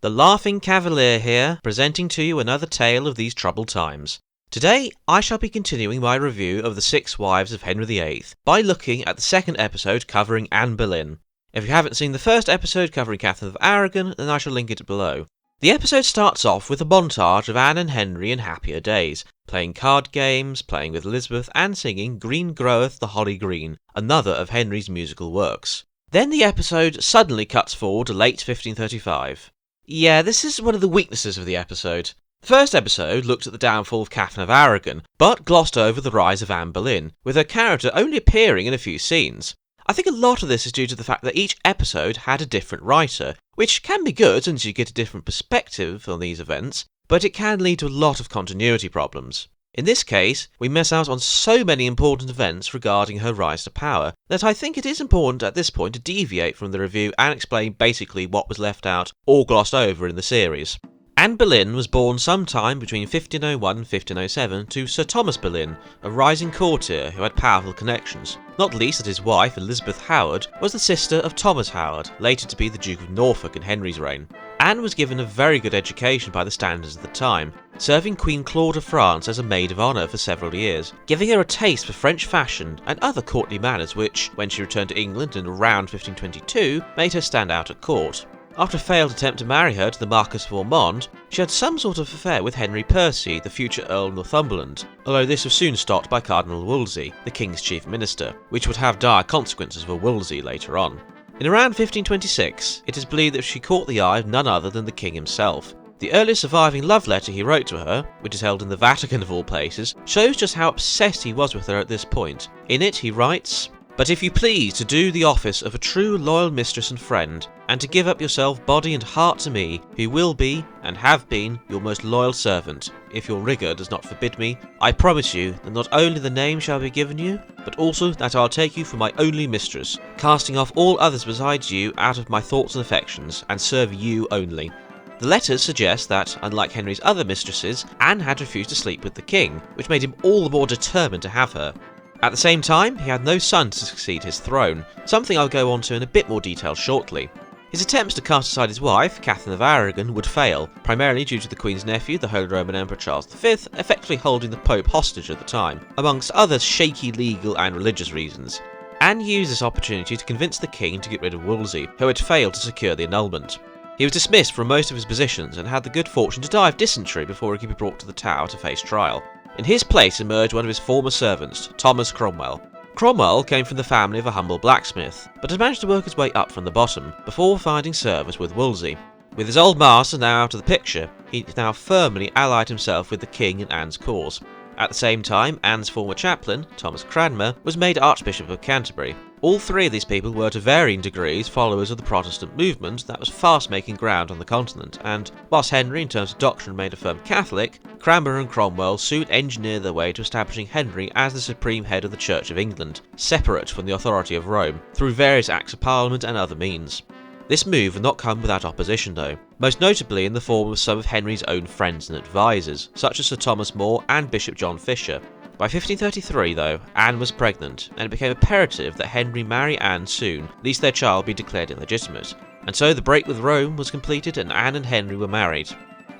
the Laughing Cavalier here, presenting to you another tale of these troubled times. Today, I shall be continuing my review of the 6 Wives of Henry VIII by looking at the second episode covering Anne Boleyn. If you haven't seen the first episode covering Catherine of Aragon, then I shall link it below. The episode starts off with a montage of Anne and Henry in happier days, playing card games, playing with Elizabeth, and singing Green Groweth the Holly Green, another of Henry's musical works. Then the episode suddenly cuts forward to late 1535. Yeah, this is one of the weaknesses of the episode. The first episode looked at the downfall of Catherine of Aragon, but glossed over the rise of Anne Boleyn, with her character only appearing in a few scenes. I think a lot of this is due to the fact that each episode had a different writer, which can be good since you get a different perspective on these events, but it can lead to a lot of continuity problems. In this case, we miss out on so many important events regarding her rise to power that I think it is important at this point to deviate from the review and explain basically what was left out or glossed over in the series. Anne Boleyn was born sometime between 1501 and 1507 to Sir Thomas Boleyn, a rising courtier who had powerful connections, not least that his wife Elizabeth Howard was the sister of Thomas Howard, later to be the Duke of Norfolk in Henry's reign. Anne was given a very good education by the standards of the time, serving Queen Claude of France as a maid of honour for several years, giving her a taste for French fashion and other courtly manners which, when she returned to England in around 1522, made her stand out at court. After a failed attempt to marry her to the Marquis of Ormond, she had some sort of affair with Henry Percy, the future Earl of Northumberland, although this was soon stopped by Cardinal Wolsey, the King's chief minister, which would have dire consequences for Wolsey later on. In around 1526, it is believed that she caught the eye of none other than the King himself. The earliest surviving love letter he wrote to her, which is held in the Vatican of all places, shows just how obsessed he was with her at this point. In it he writes, "But if you please to do the office of a true loyal mistress and friend, and to give up yourself body and heart to me, who will be, and have been, your most loyal servant, if your rigour does not forbid me, I promise you that not only the name shall be given you, but also that I'll take you for my only mistress, casting off all others besides you out of my thoughts and affections, and serve you only." The letters suggest that, unlike Henry's other mistresses, Anne had refused to sleep with the king, which made him all the more determined to have her. At the same time, he had no son to succeed his throne, something I'll go on to in a bit more detail shortly. His attempts to cast aside his wife, Catherine of Aragon, would fail, primarily due to the Queen's nephew, the Holy Roman Emperor Charles V, effectively holding the Pope hostage at the time, amongst other shaky legal and religious reasons. Anne used this opportunity to convince the King to get rid of Wolsey, who had failed to secure the annulment. He was dismissed from most of his positions and had the good fortune to die of dysentery before he could be brought to the Tower to face trial. In his place emerged one of his former servants, Thomas Cromwell. Cromwell came from the family of a humble blacksmith, but had managed to work his way up from the bottom, before finding service with Wolsey. With his old master now out of the picture, he now firmly allied himself with the King and Anne's cause. At the same time, Anne's former chaplain, Thomas Cranmer, was made Archbishop of Canterbury. All three of these people were to varying degrees followers of the Protestant movement that was fast making ground on the continent, and whilst Henry in terms of doctrine remained a firm Catholic, Cranmer and Cromwell soon engineered their way to establishing Henry as the supreme head of the Church of England, separate from the authority of Rome, through various acts of parliament and other means. This move had not come without opposition though, most notably in the form of some of Henry's own friends and advisors, such as Sir Thomas More and Bishop John Fisher. By 1533 though, Anne was pregnant, and it became imperative that Henry marry Anne soon, lest their child be declared illegitimate, and so the break with Rome was completed and Anne and Henry were married.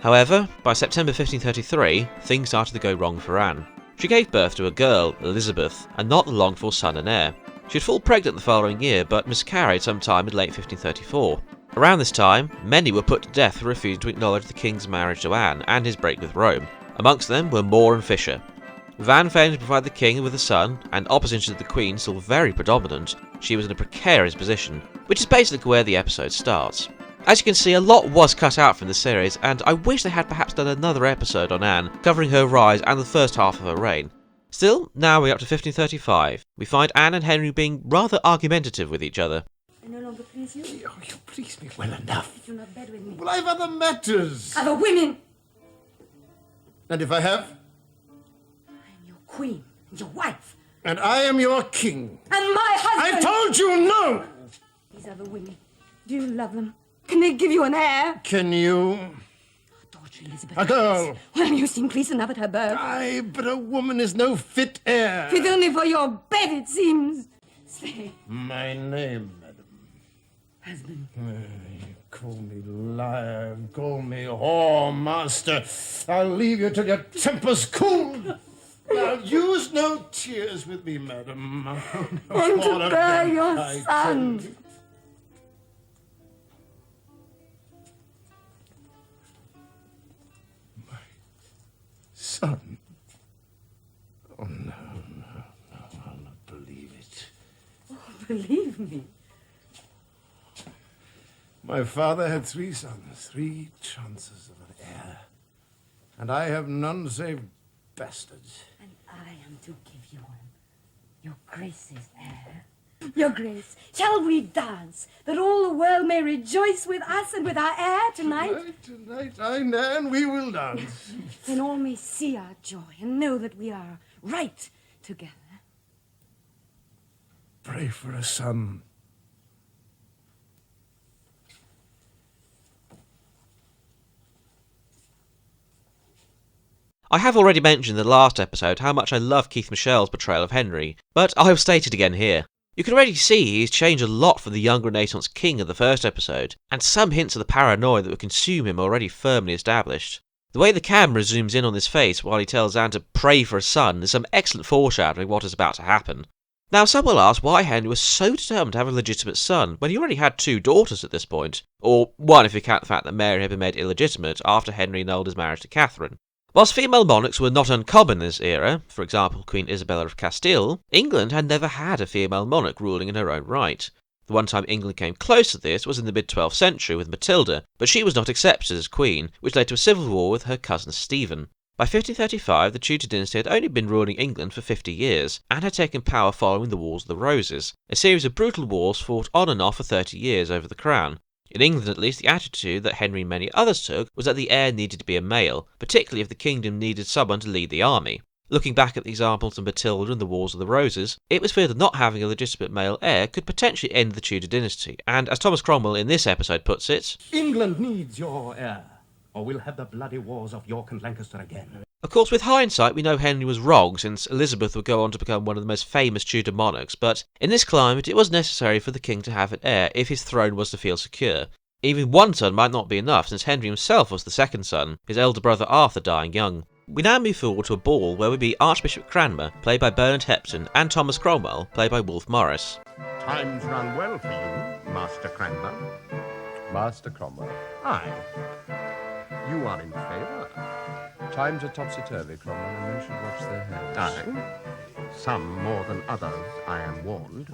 However, by September 1533, things started to go wrong for Anne. She gave birth to a girl, Elizabeth, and not the longed-for son and heir. She had fallen pregnant the following year, but miscarried sometime in late 1534. Around this time, many were put to death for refusing to acknowledge the king's marriage to Anne and his break with Rome. Amongst them were More and Fisher. With Anne failing to provide the king with a son, and opposition to the Queen still very predominant, she was in a precarious position, which is basically where the episode starts. As you can see, a lot was cut out from the series, and I wish they had perhaps done another episode on Anne, covering her rise and the first half of her reign. Still, now we're up to 1535. We find Anne and Henry being rather argumentative with each other. I no longer please you? Oh, you please me well enough. If you're not bed with me. Well, I've other matters. Other women! And if I have? I am your queen, and your wife. And I am your king. And my husband! I told you no! These other women, do you love them? Can they give you an heir? Can you? Daughter Elizabeth. A girl. Well, you seem pleased enough at her birth. Aye, but a woman is no fit heir. Fit only for your bed, it seems. Say. My name, madam. Husband. You Call me liar, call me whore, master. I'll leave you till your temper's cooled. Now use no tears with me, madam. And to bear your son. Son? Oh, no, I'll not believe it. Oh, believe me. My father had 3 sons, 3 chances of an heir. And I have none save bastards. And I am to give you one. Your Grace's heir. Your Grace, shall we dance, that all the world may rejoice with us and with our heir tonight? Tonight, I, Nan, we will dance. Then all may see our joy and know that we are right together. Pray for a son. I have already mentioned in the last episode how much I love Keith Michel's portrayal of Henry, but I will state it again here. You can already see he's changed a lot from the young Renaissance king of the first episode, and some hints of the paranoia that would consume him are already firmly established. The way the camera zooms in on his face while he tells Anne to pray for a son is some excellent foreshadowing of what is about to happen. Now some will ask why Henry was so determined to have a legitimate son when he already had 2 daughters at this point, or one if you count the fact that Mary had been made illegitimate after Henry annulled his marriage to Catherine. Whilst female monarchs were not uncommon in this era, for example Queen Isabella of Castile, England had never had a female monarch ruling in her own right. The one time England came close to this was in the mid-12th century with Matilda, but she was not accepted as queen, which led to a civil war with her cousin Stephen. By 1535 the Tudor dynasty had only been ruling England for 50 years, and had taken power following the Wars of the Roses, a series of brutal wars fought on and off for 30 years over the crown. In England at least, the attitude that Henry and many others took was that the heir needed to be a male, particularly if the kingdom needed someone to lead the army. Looking back at the examples of Matilda and the Wars of the Roses, it was feared that not having a legitimate male heir could potentially end the Tudor dynasty, and as Thomas Cromwell in this episode puts it, England needs your heir, or we'll have the bloody wars of York and Lancaster again. Of course, with hindsight, we know Henry was wrong, since Elizabeth would go on to become one of the most famous Tudor monarchs, but in this climate it was necessary for the king to have an heir if his throne was to feel secure. Even one son might not be enough, since Henry himself was the second son, his elder brother Arthur dying young. We now move forward to a ball where we meet Archbishop Cranmer, played by Bernard Hepton, and Thomas Cromwell, played by Wolfe Morris. Times run well for you, Master Cranmer. Master Cromwell, Aye. You are in favour. times are topsy-turvy, Cromwell, and men should watch their hands. Aye. Some more than others, I am warned.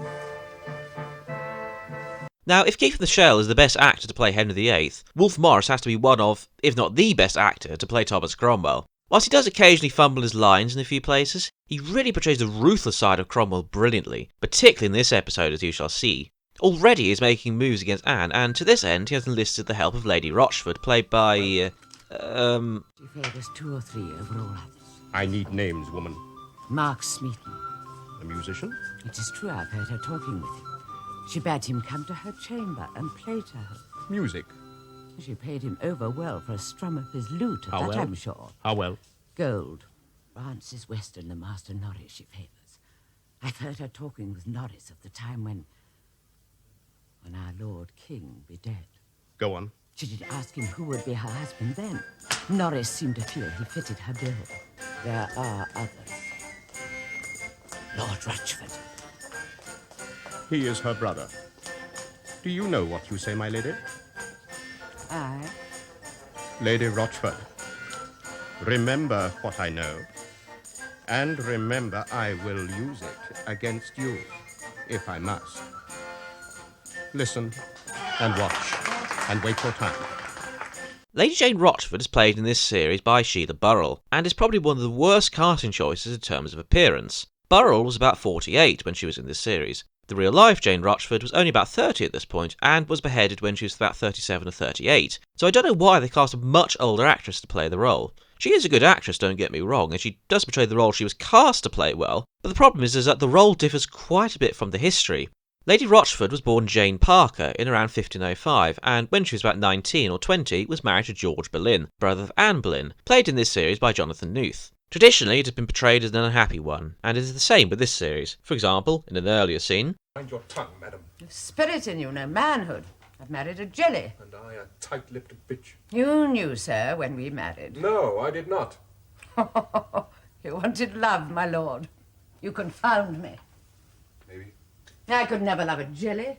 Now, if Keith Michel is the best actor to play Henry VIII, Wolfe Morris has to be one of, if not the best actor, to play Thomas Cromwell. Whilst he does occasionally fumble his lines in a few places, he really portrays the ruthless side of Cromwell brilliantly, particularly in this episode as you shall see. Already he is making moves against Anne, and to this end he has enlisted the help of Lady Rochford, played by, She favours 2 or 3 over all others. I need names, woman. Mark Smeaton. A musician? It is true, I've heard her talking with him. She bade him come to her chamber and play to her. Music. She paid him over well for a strum of his lute, of How that well? I'm sure. How well? Gold. Francis Weston, the Master Norris she favours. I've heard her talking with Norris of the time when our Lord King be dead. Go on. She did ask him who would be her husband then. Norris seemed to feel he fitted her bill. There are others. Lord Rochford. He is her brother. Do you know what you say, my lady? Aye. Lady Rochford, remember what I know, and remember I will use it against you, if I must. Listen, and watch, and wait your time. Lady Jane Rochford is played in this series by Sheila Burrell, and is probably one of the worst casting choices in terms of appearance. Burrell was about 48 when she was in this series. The real-life Jane Rochford was only about 30 at this point, and was beheaded when she was about 37 or 38, so I don't know why they cast a much older actress to play the role. She is a good actress, don't get me wrong, and she does portray the role she was cast to play well, but the problem is that the role differs quite a bit from the history. Lady Rochford was born Jane Parker in around 1505, and when she was about 19 or 20 was married to George Boleyn, brother of Anne Boleyn, played in this series by Jonathan Knuth. Traditionally, it has been portrayed as an unhappy one, and it is the same with this series. For example, in an earlier scene, Mind your tongue, madam. Spirit in you, no manhood. I've married a jelly. And I a tight-lipped bitch. You knew, sir, when we married. No, I did not. You wanted love, my lord. You confound me. Maybe. I could never love a jelly.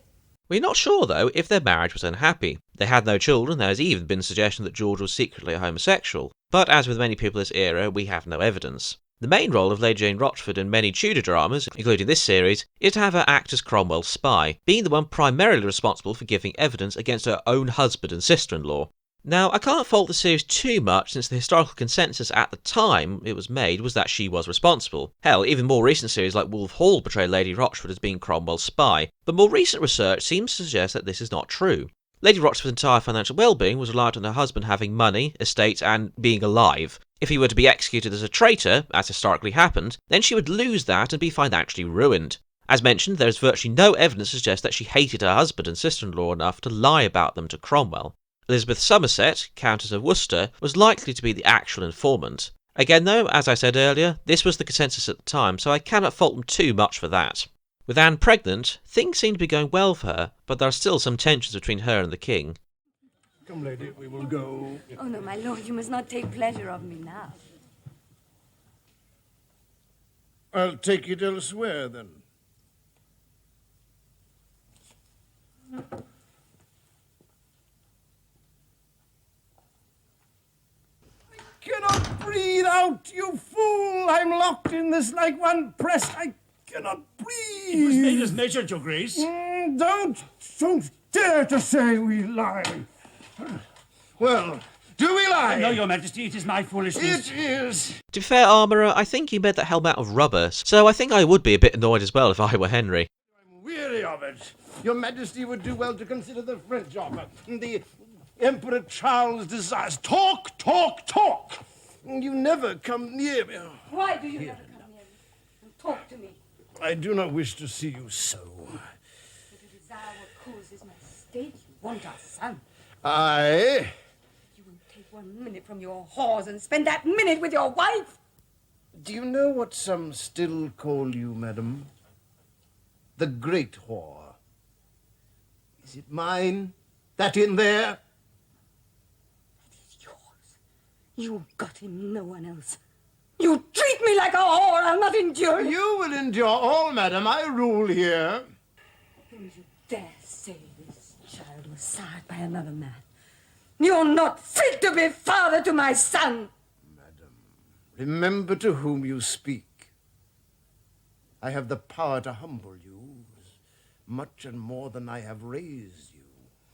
We're not sure, though, if their marriage was unhappy. They had no children, there has even been suggestion that George was secretly a homosexual, but as with many people of this era, we have no evidence. The main role of Lady Jane Rochford in many Tudor dramas, including this series, is to have her act as Cromwell's spy, being the one primarily responsible for giving evidence against her own husband and sister-in-law. Now, I can't fault the series too much since the historical consensus at the time it was made was that she was responsible. Hell, even more recent series like Wolf Hall portray Lady Rochford as being Cromwell's spy, but more recent research seems to suggest that this is not true. Lady Rochford's entire financial well-being was reliant on her husband having money, estates, and being alive. If he were to be executed as a traitor, as historically happened, then she would lose that and be financially ruined. As mentioned, there is virtually no evidence to suggest that she hated her husband and sister-in-law enough to lie about them to Cromwell. Elizabeth Somerset, Countess of Worcester, was likely to be the actual informant. Again though, as I said earlier, this was the consensus at the time, so I cannot fault them too much for that. With Anne pregnant, things seem to be going well for her, but there are still some tensions between her and the king. Come, lady, we will go. Oh, no, my lord, you must not take pleasure of me now. I'll take it elsewhere, then. I cannot breathe out, you fool! I'm locked in this like one pressed. I cannot breathe. It was made as measured, your grace. Don't dare to say we lie. Well, do we lie? No, your majesty, it is my foolishness. It is. To be fair, Armourer, I think you made that helm out of rubber, so I think I would be a bit annoyed as well if I were Henry. I'm weary of it. Your majesty would do well to consider the French offer. The Emperor Charles desires. Talk, talk, talk. You never come near me. Why do you never come near me and talk to me? I do not wish to see you so. If you desire what causes my state, you want our son. I... You won't take 1 minute from your whores and spend that minute with your wife. Do you know what some still call you, madam? The great whore. Is it mine? That in there? You got him, no one else. You treat me like a whore. I'll not endure it. You will endure all, madam. I rule here. Don't you dare say this child was sired by another man. You're not fit to be father to my son. Madam, remember to whom you speak. I have the power to humble you, much and more than I have raised you.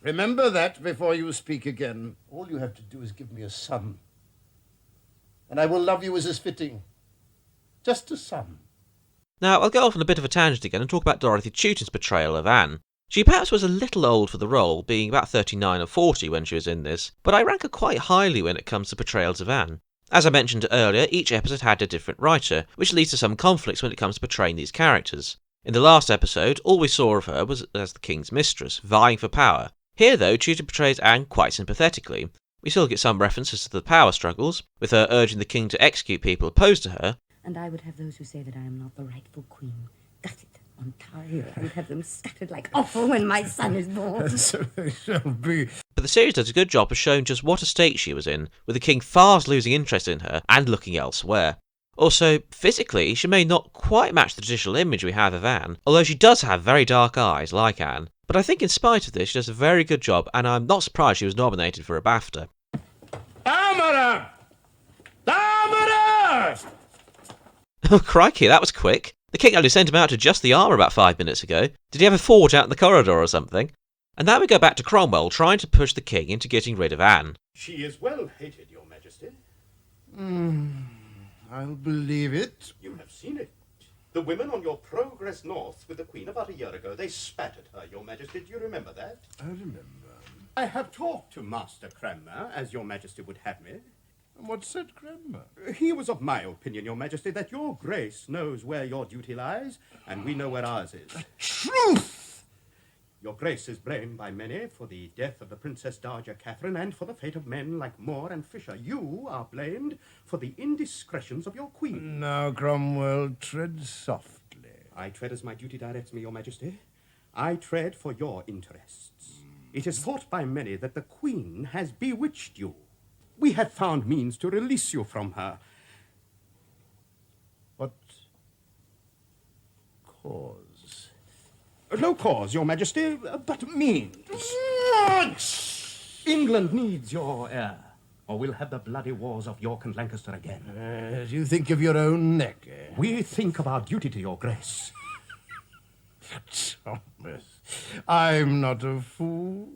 Remember that before you speak again. All you have to do is give me a son, and I will love you as is fitting. Just a son. Now, I'll go off on a bit of a tangent again and talk about Dorothy Chewton's portrayal of Anne. She perhaps was a little old for the role, being about 39 or 40 when she was in this, but I rank her quite highly when it comes to portrayals of Anne. As I mentioned earlier, each episode had a different writer, which leads to some conflicts when it comes to portraying these characters. In the last episode, all we saw of her was as the king's mistress, vying for power. Here, though, Chewton portrays Anne quite sympathetically. We still get some references to the power struggles, with her urging the king to execute people opposed to her. And I would have those who say that I am not the rightful queen gutted, untied, and have them scattered like offal when my son is born. So they shall be. But the series does a good job of showing just what a state she was in, with the king fast losing interest in her and looking elsewhere. Also, physically, she may not quite match the traditional image we have of Anne, although she does have very dark eyes, like Anne. But I think in spite of this, she does a very good job, and I'm not surprised she was nominated for a BAFTA. Armourer! Armourer! Oh, crikey, that was quick. The king only sent him out to adjust the armour about 5 minutes ago. Did he have a forge out in the corridor or something? And now we go back to Cromwell trying to push the king into getting rid of Anne. She is well hated, your majesty. I'll believe it. You have seen it. The women on your progress north with the queen about a year ago, they spat at her, your majesty. Do you remember that? I remember. I have talked to Master Cranmer, as your majesty would have me. And what said Cranmer? He was of my opinion, your majesty, that your grace knows where your duty lies, and we know where ours is. Truth! Your grace is blamed by many for the death of the Princess Dowager Catherine and for the fate of men like Moore and Fisher. You are blamed for the indiscretions of your queen. Now, Cromwell, tread softly. I tread as my duty directs me, your majesty. I tread for your interests. It is thought by many that the Queen has bewitched you. We have found means to release you from her. What cause? No cause, Your Majesty, but means. England needs your heir, or we'll have the bloody wars of York and Lancaster again. You think of your own neck, eh? We think of our duty to your grace. Thomas, I'm not a fool.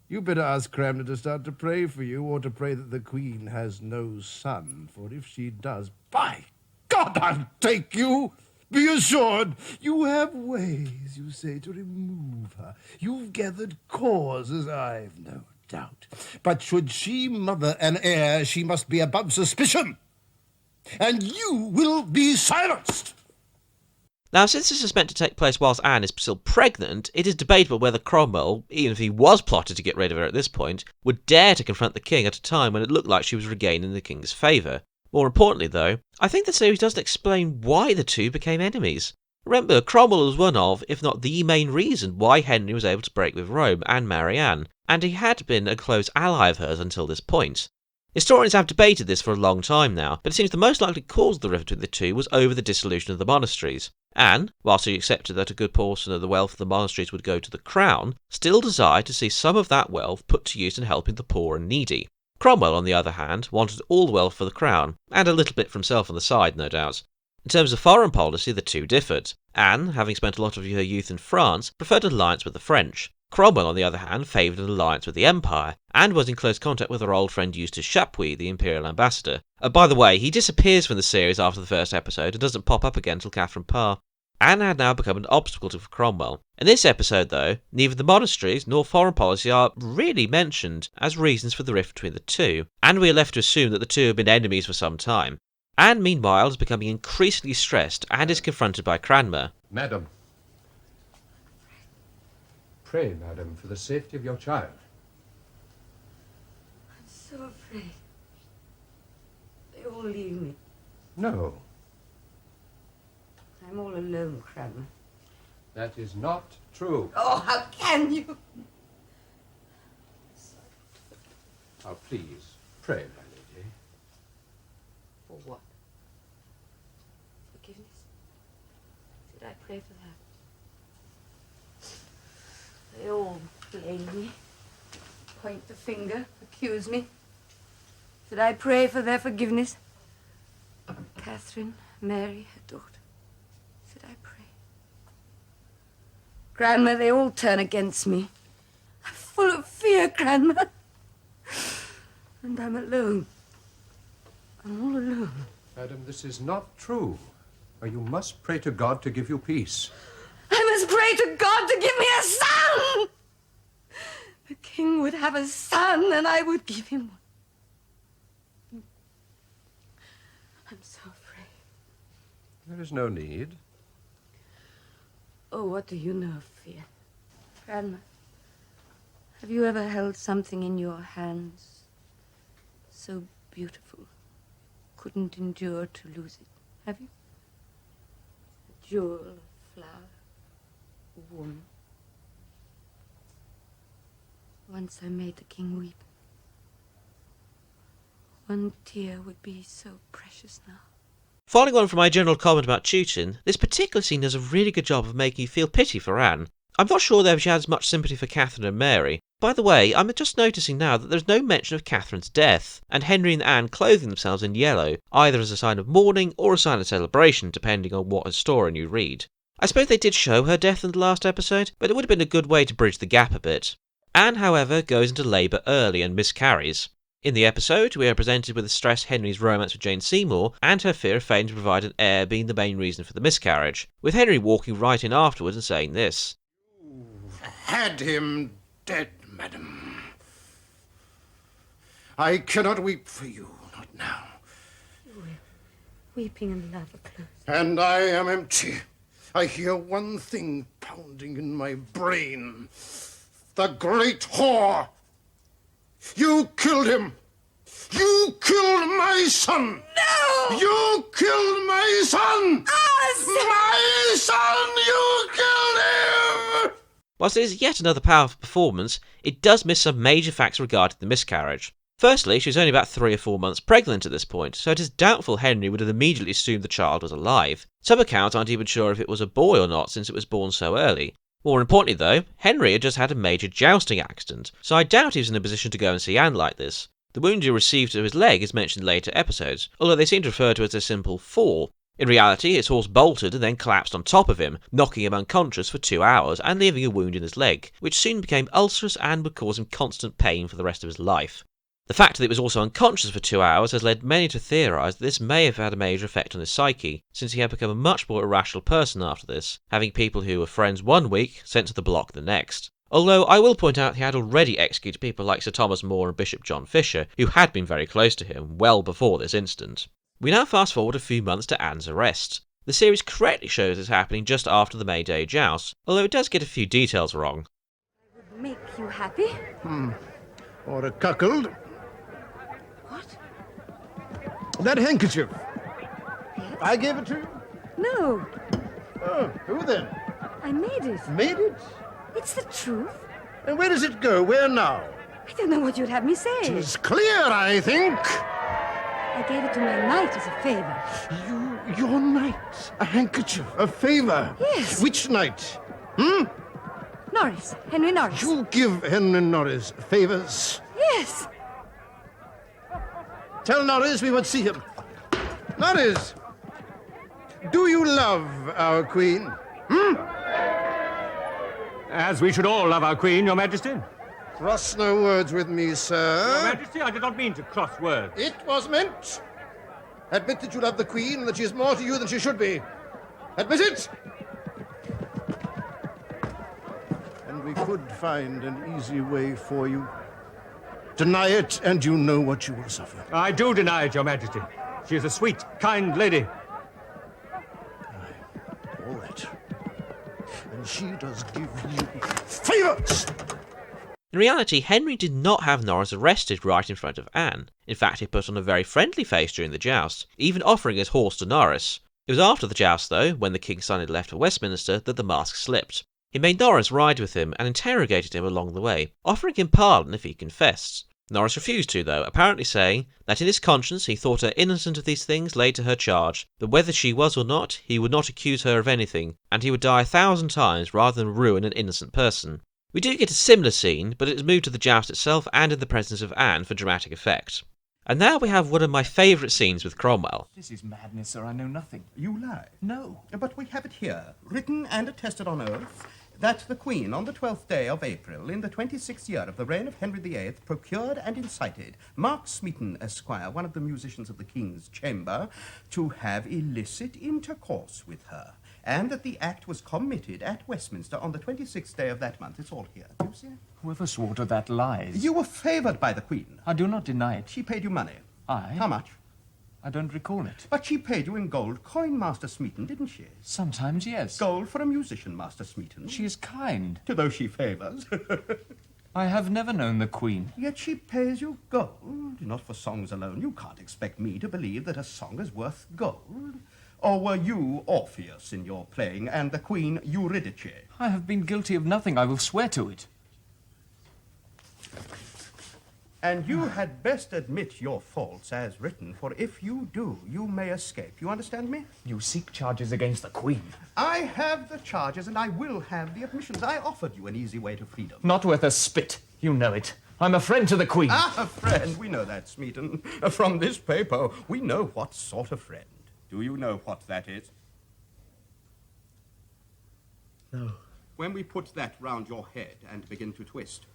You better ask Cranmer to start to pray for you, or to pray that the Queen has no son, for if she does, by God, I'll take you! Be assured, you have ways, you say, to remove her. You've gathered causes, I've no doubt. But should she mother an heir, she must be above suspicion. And you will be silenced. Now, since this is meant to take place whilst Anne is still pregnant, it is debatable whether Cromwell, even if he was plotted to get rid of her at this point, would dare to confront the king at a time when it looked like she was regaining the king's favour. More importantly, though, I think the series doesn't explain why the two became enemies. Remember, Cromwell was one of, if not the main reason why Henry was able to break with Rome and marry Anne, and he had been a close ally of hers until this point. Historians have debated this for a long time now, but it seems the most likely cause of the rift between the two was over the dissolution of the monasteries. Anne, whilst she accepted that a good portion of the wealth of the monasteries would go to the crown, still desired to see some of that wealth put to use in helping the poor and needy. Cromwell, on the other hand, wanted all the wealth for the crown, and a little bit for himself on the side, no doubt. In terms of foreign policy, the two differed. Anne, having spent a lot of her youth in France, preferred an alliance with the French. Cromwell, on the other hand, favoured an alliance with the Empire, and was in close contact with her old friend Eustace Chapuis, the Imperial Ambassador. By the way, he disappears from the series after the first episode and doesn't pop up again until Catherine Parr. Anne had now become an obstacle to Cromwell. In this episode, though, neither the monasteries nor foreign policy are really mentioned as reasons for the rift between the two, and we are left to assume that the two have been enemies for some time. Anne, meanwhile, is becoming increasingly stressed and is confronted by Cranmer. Madam. Pray, madam, for the safety of your child. I'm so afraid. They all leave me. No, I'm all alone, Cranmer. that is not true. Oh, how can you? Now, please, pray, my lady. For what? Forgiveness? Did I pray for that? They all blame me, point the finger, accuse me. Did I pray for their forgiveness? Catherine, Mary, her daughter. Did I pray? Cranmer, they all turn against me. I'm full of fear, Cranmer. And I'm alone. I'm all alone. Madam, this is not true. You must pray to God to give you peace. I must pray to God to give me a son! The king would have a son, and I would give him one. I'm so afraid. There is no need. Oh, what do you know of fear? Cranmer, have you ever held something in your hands so beautiful, couldn't endure to lose it? Have you? A jewel, a flower, a woman. Once I made the king weep. One tear would be so precious now. Following on from my general comment about Teuton, this particular scene does a really good job of making you feel pity for Anne. I'm not sure though if she has much sympathy for Catherine and Mary. By the way, I'm just noticing now that there's no mention of Catherine's death, and Henry and Anne clothing themselves in yellow, either as a sign of mourning or a sign of celebration, depending on what historian you read. I suppose they did show her death in the last episode, but it would have been a good way to bridge the gap a bit. Anne, however, goes into labour early and miscarries. In the episode, we are presented with the stress Henry's romance with Jane Seymour and her fear of failing to provide an heir being the main reason for the miscarriage, with Henry walking right in afterwards and saying this. You had him dead, madam. I cannot weep for you, not now. Weeping and love are close. And I am empty. I hear one thing pounding in my brain. The great whore! You killed him! You killed my son! No! You killed my son! Us! My son! You killed him! Whilst it is yet another powerful performance, it does miss some major facts regarding the miscarriage. Firstly, she was only about 3 or 4 months pregnant at this point, so it is doubtful Henry would have immediately assumed the child was alive. Some accounts aren't even sure if it was a boy or not, since it was born so early. More importantly though, Henry had just had a major jousting accident, so I doubt he was in a position to go and see Anne like this. The wound he received to his leg is mentioned in later episodes, although they seem to refer to it as a simple fall. In reality, his horse bolted and then collapsed on top of him, knocking him unconscious for 2 hours and leaving a wound in his leg, which soon became ulcerous and would cause him constant pain for the rest of his life. The fact that he was also unconscious for 2 hours has led many to theorise that this may have had a major effect on his psyche, since he had become a much more irrational person after this, having people who were friends 1 week sent to the block the next. Although I will point out he had already executed people like Sir Thomas More and Bishop John Fisher, who had been very close to him well before this incident. We now fast forward a few months to Anne's arrest. The series correctly shows this happening just after the May Day Joust, although it does get a few details wrong. Would make you happy? Or a cuckold. What? That handkerchief. Yes? I gave it to you. No, Oh, who then? I made it. Made it? It's the truth. And where does it go? Where now? I don't know what you'd have me say. It's clear, I think. I gave it to my knight as a favor. Your knight. A handkerchief. A favor. Yes. Which knight? Norris. Henry Norris. You give Henry Norris favors. Yes. Tell Norris we would see him. Norris, do you love our queen? As we should all love our Queen, Your Majesty. Cross no words with me, Your sir. Majesty, I did not mean to cross words. It was meant. Admit that you love the queen and that she is more to you than she should be. Admit it. And we could find an easy way for you. Deny it, and you know what you will suffer. I do deny it, Your Majesty. She is a sweet, kind lady. All that. And she does give you favors. In reality, Henry did not have Norris arrested right in front of Anne. In fact, he put on a very friendly face during the joust, even offering his horse to Norris. It was after the joust, though, when the king's son had left for Westminster, that the mask slipped. He made Norris ride with him and interrogated him along the way, offering him pardon if he confessed. Norris refused to, though, apparently saying that in his conscience he thought her innocent of these things laid to her charge, but whether she was or not, he would not accuse her of anything, and he would die 1,000 times rather than ruin an innocent person. We do get a similar scene, but it is moved to the joust itself and in the presence of Anne for dramatic effect. And now we have one of my favourite scenes with Cromwell. This is madness, sir. I know nothing. You lie. No. But we have it here, written and attested on oath, that the Queen, on the 12th day of April, in the 26th year of the reign of Henry VIII, procured and incited Mark Smeaton, Esquire, one of the musicians of the King's Chamber, to have illicit intercourse with her, and that the act was committed at Westminster on the 26th day of that month. It's all here. Do you see it? Whoever swore to that lies. You were favoured by the Queen. I do not deny it. She paid you money. I? How much? I don't recall it. But she paid you in gold coin, Master Smeaton, didn't she? Sometimes, yes. Gold for a musician, Master Smeaton. She is kind. To those she favours. I have never known the Queen. Yet she pays you gold, not for songs alone. You can't expect me to believe that a song is worth gold. Or were you Orpheus in your playing, and the Queen Eurydice? I have been guilty of nothing. I will swear to it. And you had best admit your faults as written, for if you do, you may escape. You understand me? You seek charges against the Queen. I have the charges, and I will have the admissions. I offered you an easy way to freedom. Not worth a spit. You know it. I'm a friend to the Queen. Ah, a friend. We know that, Smeaton. From this paper, we know what sort of friend. Do you know what that is? No. When we put that round your head and begin to twist,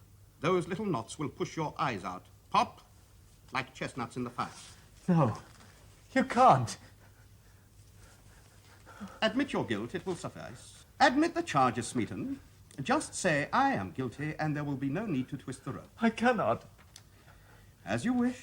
those little knots will push your eyes out. Pop, like chestnuts in the fire. No. You can't. Admit your guilt, it will suffice. Admit the charges, Smeaton. Just say, I am guilty, and there will be no need to twist the rope. I cannot. As you wish.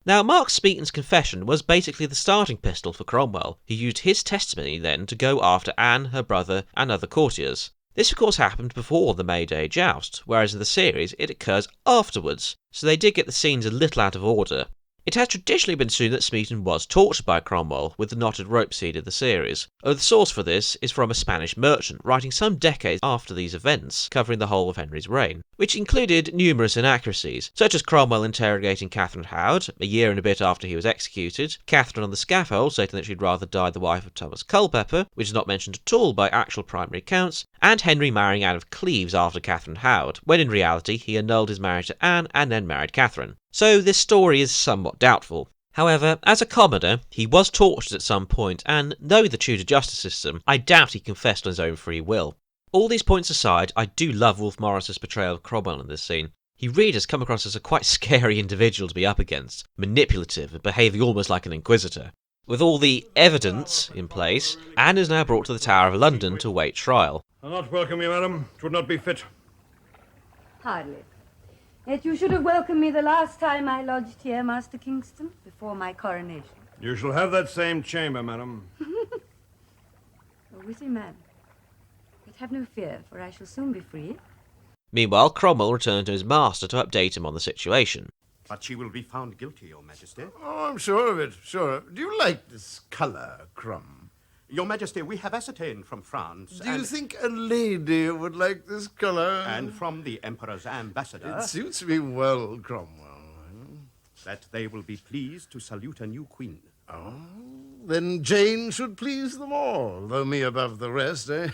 Now, Mark Smeaton's confession was basically the starting pistol for Cromwell, who used his testimony then to go after Anne, her brother, and other courtiers. This, of course, happened before the May Day Joust, whereas in the series it occurs afterwards, so they did get the scenes a little out of order. It has traditionally been assumed that Smeaton was tortured by Cromwell with the knotted rope scene of the series, although the source for this is from a Spanish merchant writing some decades after these events, covering the whole of Henry's reign, which included numerous inaccuracies, such as Cromwell interrogating Catherine Howard a year and a bit after he was executed, Catherine on the scaffold stating that she'd rather die the wife of Thomas Culpeper, which is not mentioned at all by actual primary accounts, and Henry marrying Anne of Cleves after Catherine Howard, when in reality he annulled his marriage to Anne and then married Catherine. So this story is somewhat doubtful. However, as a commoner, he was tortured at some point, and knowing the Tudor justice system, I doubt he confessed on his own free will. All these points aside, I do love Wolfe Morris's portrayal of Cromwell in this scene. He really does come across as a quite scary individual to be up against, manipulative and behaving almost like an inquisitor. With all the evidence in place, Anne is now brought to the Tower of London to await trial. I'll not welcome you, madam. It would not be fit. Hardly. Yet you should have welcomed me the last time I lodged here, Master Kingston, before my coronation. You shall have that same chamber, madam. A witty man. But have no fear, for I shall soon be free. Meanwhile, Cromwell returned to his master to update him on the situation. But she will be found guilty, Your Majesty. Oh, I'm sure of it, sure. Do you like this colour, Crom? Your Majesty, we have ascertained from France... Do you think a lady would like this colour? And from the Emperor's ambassador... It suits me well, Cromwell. That they will be pleased to salute a new queen. Oh, then Jane should please them all, though me above the rest, eh?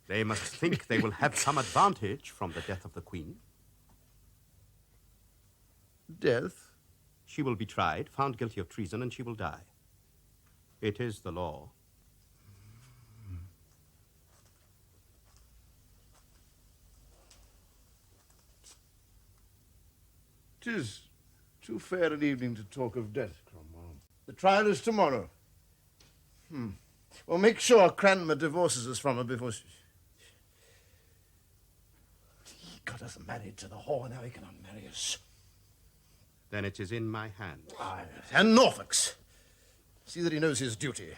They must think they will have some advantage from the death of the queen. Death? She will be tried, found guilty of treason, and she will die. It is the law. 'Tis too fair an evening to talk of death, Cromwell. The trial is tomorrow. Well, make sure Cranmer divorces us from her before she... He got us married to the whore, now he can unmarry us. Then it is in my hands. And Norfolk's. See that he knows his duty.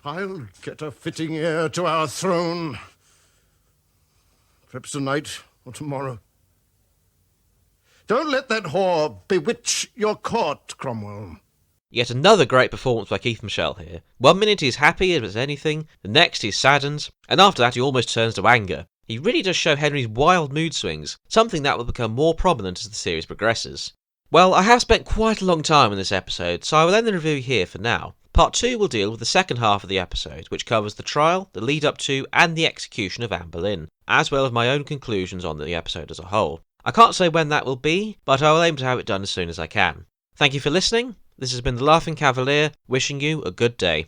I'll get a fitting heir to our throne. Perhaps tonight or tomorrow. Don't let that whore bewitch your court, Cromwell. Yet another great performance by Keith Michelle here. 1 minute he's happy as anything, the next he's saddened, and after that he almost turns to anger. He really does show Henry's wild mood swings, something that will become more prominent as the series progresses. Well, I have spent quite a long time in this episode, so I will end the review here for now. Part 2 will deal with the second half of the episode, which covers the trial, the lead up to, and the execution of Anne Boleyn, as well as my own conclusions on the episode as a whole. I can't say when that will be, but I will aim to have it done as soon as I can. Thank you for listening. This has been the Laughing Cavalier, wishing you a good day.